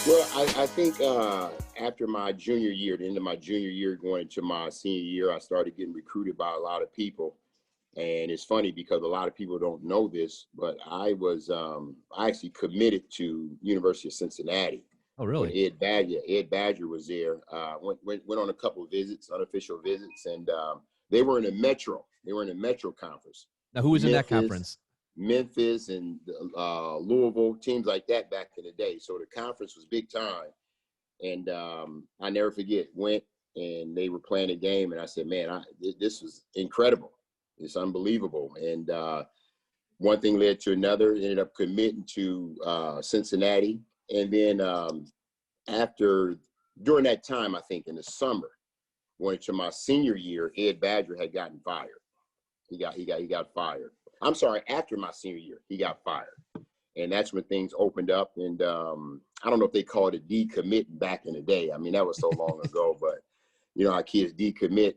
Well, I think after my junior year, the end of my junior year, going into my senior year, I started getting recruited by a lot of people. And it's funny because a lot of people don't know this, but I actually committed to University of Cincinnati Oh, when really? Ed Badger was there. Went on a couple of visits, unofficial visits, and they were in a metro. They were in a metro conference. Now, who was in that Memphis, conference? Memphis, and Louisville, teams like that back in the day. So the conference was big time. And I never forget, went and they were playing a game, and I said, man, this was incredible. It's unbelievable. And one thing led to another, ended up committing to Cincinnati. And then during that time, I think in the summer, going into my senior year, Ed Badger had gotten fired. He got fired. I'm sorry, after my senior year, he got fired. And that's when things opened up. And I don't know if they called it decommit back in the day. I mean, that was so long ago, but our kids decommit.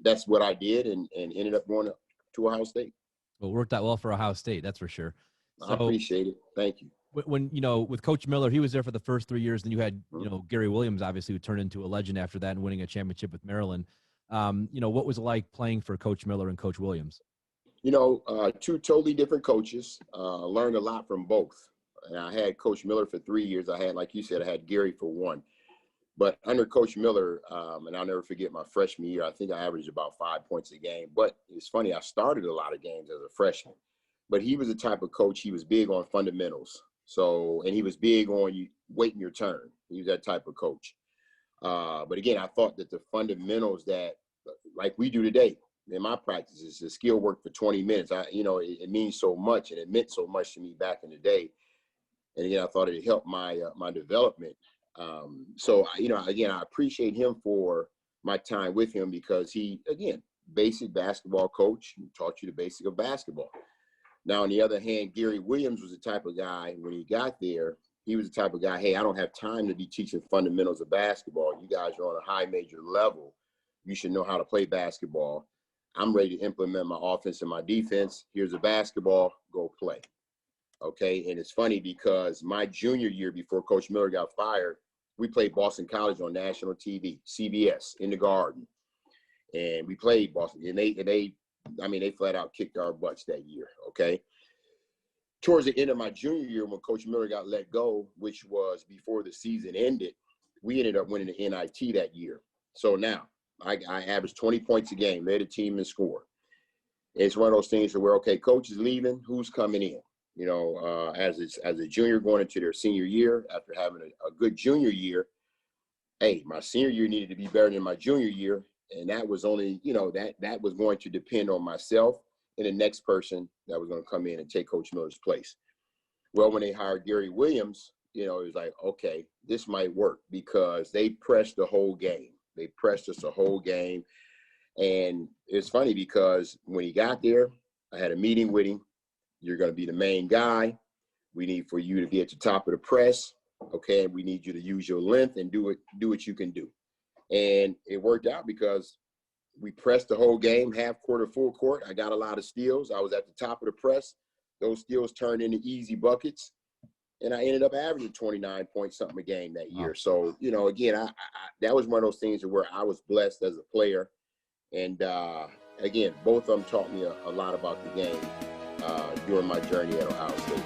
That's what I did, and ended up going to Ohio State. Well, it worked out well for Ohio State, that's for sure. I appreciate it. Thank you. When with Coach Miller, he was there for the first 3 years. Then you had Gary Williams, obviously, who turned into a legend after that and winning a championship with Maryland. What was it like playing for Coach Miller and Coach Williams? Two totally different coaches. Learned a lot from both. And I had Coach Miller for 3 years. I had, like you said, I had Gary for one. But under Coach Miller, and I'll never forget my freshman year, I think I averaged about 5 points a game. But it's funny, I started a lot of games as a freshman. But he was the type of coach, he was big on fundamentals. And he was big on you waiting your turn. He was that type of coach. But again, I thought that the fundamentals that, like we do today, in my practices, the skill work for 20 minutes. It means so much, and it meant so much to me back in the day. And again, I thought it helped my development. Again, I appreciate him for my time with him because he, again, basic basketball coach, taught you the basic of basketball. Now, on the other hand, Gary Williams was the type of guy, when he got there, he was the type of guy, hey, I don't have time to be teaching fundamentals of basketball. You guys are on a high major level. You should know how to play basketball. I'm ready to implement my offense and my defense. Here's a basketball, go play. Okay, and it's funny because my junior year before Coach Miller got fired, we played Boston College on national TV, CBS, in the Garden. And we played Boston, and they flat out kicked our butts that year, okay? Towards the end of my junior year, when Coach Miller got let go, which was before the season ended, we ended up winning the NIT that year. So now, I averaged 20 points a game, led a team in score. It's one of those things where, okay, coach is leaving, who's coming in? As a junior going into their senior year, after having a good junior year, hey, my senior year needed to be better than my junior year. And that was only, that was going to depend on myself and the next person that was going to come in and take Coach Miller's place. Well, when they hired Gary Williams, it was like, okay, this might work because they pressed the whole game. They pressed us the whole game. And it's funny because when he got there, I had a meeting with him. You're going to be the main guy. We need for you to be at the top of the press. Okay. We need you to use your length and do what you can do. And it worked out because we pressed the whole game, half court or full court. I got a lot of steals. I was at the top of the press. Those steals turned into easy buckets. And I ended up averaging 29 points something a game that year. So, again, I that was one of those things where I was blessed as a player. And, again, both of them taught me a lot about the game during my journey at Ohio State.